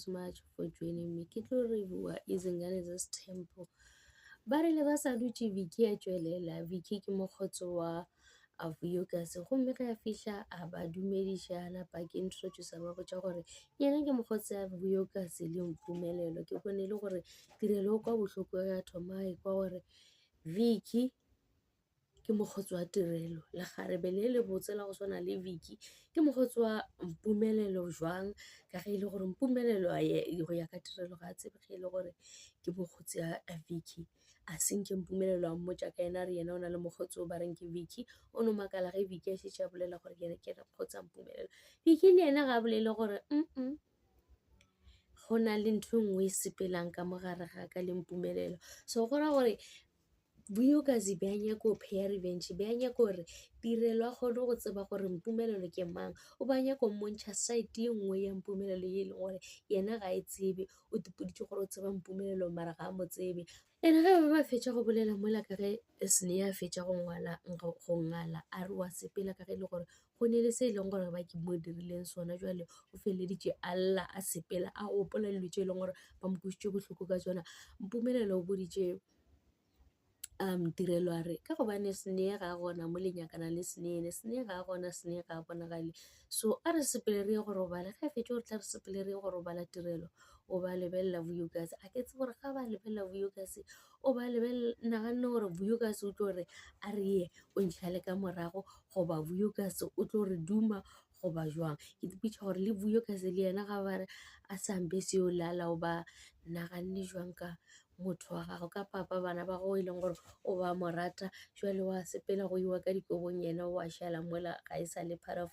so much for joining me. Ke tlo re bua Izingane's Temple. Ba re le ba sa dutse Vicky a tswelela. Vicky ke mokgotso wa Vuyokazi gomme ge a fihla a ba dumedišana ba ke introduce ba botša gore yena ke mokgotsi wa Vuyokazi le Mpumelelo. Ke bone le gore tirelo kwa bohloko ya thoma e kwa gore Vicky ke mokgotsi wa tirelo la kgarebe le botse la go swana le Vicky ke mokgotsi wa Mpumelelo jwang ka ge ile gore Mpumelelo go ya ka tirelo ga tsebe ge ile gore ke mokgotsi a Vicky a senke Mpumelelo a mmotša ka ena re yena o na le mokgotsi o ba reng ke Vicky o no makala ge Vicky a šetše a bolela gore ke mokgotsi wa Mpumelelo. Vicky le yena ga bolele gore go na le ntho nngwe e sepelang ka mogare ga ka le Mpumelelo so go ra gore Vuyokazi be a nyaka go pay revenge be a nyaka gore tirelo a kgone go tseba gore Mpumelelo ke mang o ba nyaka go mmontšha site ye nngwe ya Mpumelelo ye e leng gore yena ga e tsebe o tepoditše gore o tseba Mpumelelo mara ga a mo tsebe ene ge ba fetša go bolela mola ka ge Sne a fetša go ngala a re wa sepela ka ge e le gore go ne le se e leng gore ba ke mo dirileng sona jwale o feleditše a lla a sepela a gopola dilo tše e leng gore ba mo kwešiše bohloko ka tsona. Mpumelelo o boditše tirelo a re ka gobane Sne ga a gona mo lenyakana le Sne ga a gona Sne ga a bonagale so a re sepele re ye go robala ge a fetše gore tla re sepele re ye go robala tirelo o ba lebelela Vuyokazi a ke tse gore ga ba lebelela Vuyokazi o ba naganne gore Vuyokazi o tlo re a re ye o ntšhale ka morago goba Vuyokazi o tlo re duma goba jwang ke tepitša gore le Vuyokazi le yena ga ba re a sambe se o lala o ba naganne jwang ka motho wa gago ka papa bana ba go e leng gore o ba mo rata jwale wa sepela go iwa ka dikobong yena wa šala mola ga e sa le part of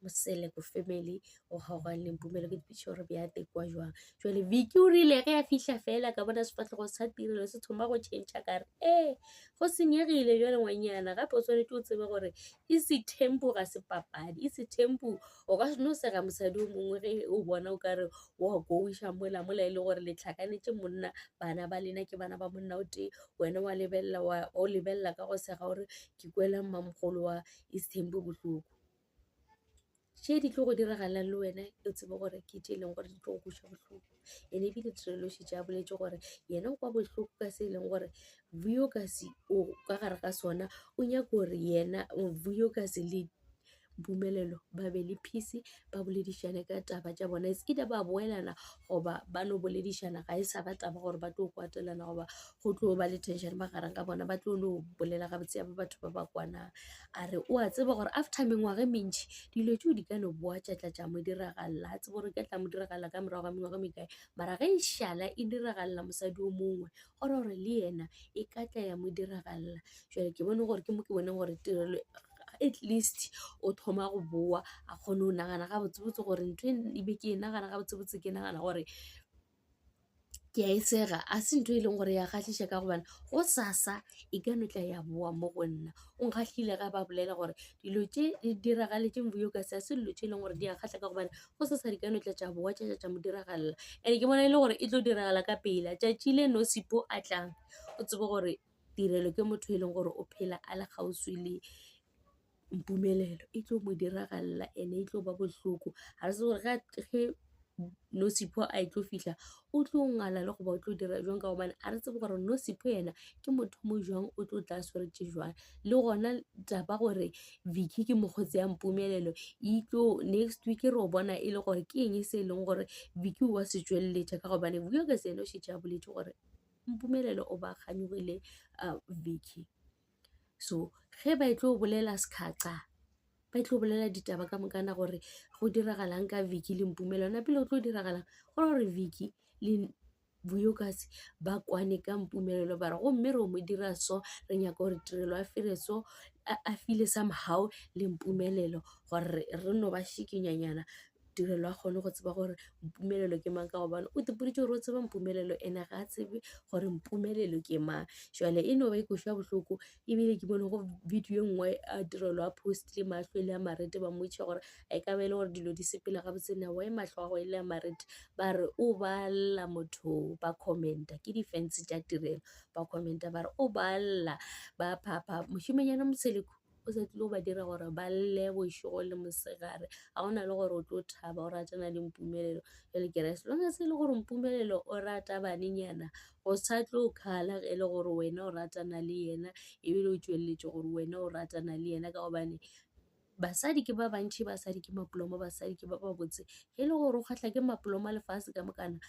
Moseleko family o kgaogane le Mpumelelo ke dipitša gore be a tekwa jwang jwale Vicky o rile ge a fihla fela ka bona sefatlhego sa tirelo se thoma go tšhentšha kare go senyegile jwale ngwanyana gape o tshwanetse o tsebe gore Ese Temple ga se papadi Ese Temple o ka no sega mosadi o mongwe ge o bona o kare wa goiša mola e le gore le tlhakanetse monna bana ba lena ke bana ba monna o tee wena o lebelela ka go sega gore ke kwela mmamogolo wa Ese Temple bohloko tše di tlo go diragalang le wena o tsebe gore ke tše e leng gore di tlo go kweša bohloko ene ebile tirelo šetše a boletše gore yena o kwa bohloko ka se e leng gore Vuyokazi o ka gare ga sona o nyaka gore yena Vuyokazi le Mpumelelo ba be le peace ba boledišane ka taba tša bona either ba boelana goba ba no boledišana ga e sa ba taba gore ba tlo kwatelana goba go tlo ba le tension ba garang ka bona ba tlo no bolela ga botse ya batho ba ba kwanang a re o a tseba gore after mengwaga e mentši dilo tšeo di ka no boa tša mo diragalla a tsebe gore ka tla mo diragalla ka morago ga mengwaga mekae mara ge e šala e diragalla mosadi o mongwe gore le yena e ka tla ya mo diragalla jwale ke bone gore ke mo ke boneng gore tirelo at least o thoma go boa a kgone o nagana ga botsebotse gore ntho e be ke e nagana ga botsebotse ke nagana gore ke a e sega a se ntho e leng gore ya kgahliša ka gobane go sasa e ka no tla ya boa mo go nna o nkgahlile ga ba bolela gore dilo tše di diragaletseng Vuyokazi a se dilo tše e leng gore di a kgahla ka gobane go sasa di ka no tla tša boa tša mo diragalla and ke bona e le gore e tlo diragala ka pela tšatši le Nosipo a tlang o tsebe gore tirelo ke motho e leng gore o phela a le kgauswi le Mpumelelo e tlo mo diragalla ene e tlo ba bohloko ga se gore ge Nosipo a e tlo fihla o tlo ngala le goba o tlo dira jwang ka gobane a re tsebe gore Nosipo yena ke motho mo jwang o tlo tla sweretse jwang le gona taba gore Vicky ke mokgotsi ya Mpumelelo e tlo next week re o bona e le gore ke eng se e leng gore Vicky wa se tšweletša ka gobane Vuyokazi ene o šetše a boletše gore Mpumelelo o ba kganyogile Vicky so ge ba tlo bolela sekgaxa ba tlo bolela ditaba ka mokana gore go diragalang ka Vicky le Mpumelelo na pele o tlo diragalang gore Vicky le Vuyokazi ba kwane ka Mpumelelo ba re gomme re mo dira so re nyaka gore tirelo a fire so a file somehow le Mpumelelo gore re no ba šikinyanyana tirelo a kgone go tseba gore Mpumelelo ke mang ka gobane o tepoditše gore o tseba Mpumelelo ene ga a tsebe gore Mpumelelo ke mang jwale e no ba ikoša bohloko ebile ke bone go video nngwe a tirelo a post le mahlo le a marete ba motšha gore a ka ba e le gore dilo di sepela ga botsena wa mahlo a go ile a marete ba re o ba lla motho ba commenta ke defense tša tirelo ba commenta ba re o ba lla ba phapha mošimanyana Moseleko o sa tlile go ba dira gore ba lle bošego le mosegare ga gona le gore o tlo thaba o ratana le Mpumelelo le kere as long as e le gore Mpumelelo o rata banenyana o sa tlo khala e le gore wena o ratana le yena ebile o tšweletse gore wena o ratana le yena ka gobane basadi ke ba bantšhi basadi ke mapolomo basadi ke ba botse e le gore o kgatlha ke mapolomo a lefatshe ka mokana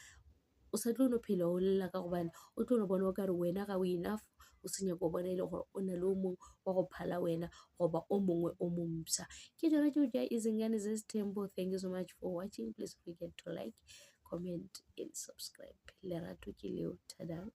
o sa tlo no phela o lela ka gobane o tlo no bona o kare wena ga o enough o se nyaka o bona e le gore o na le o mongwe wa go phala wena goba o mongwe o mompša ke tsona tšeo tša Izingane Zes Tembo. Thank you so much for watching. Please don't forget to like, comment and subscribe. Lerato ke leo. Tada.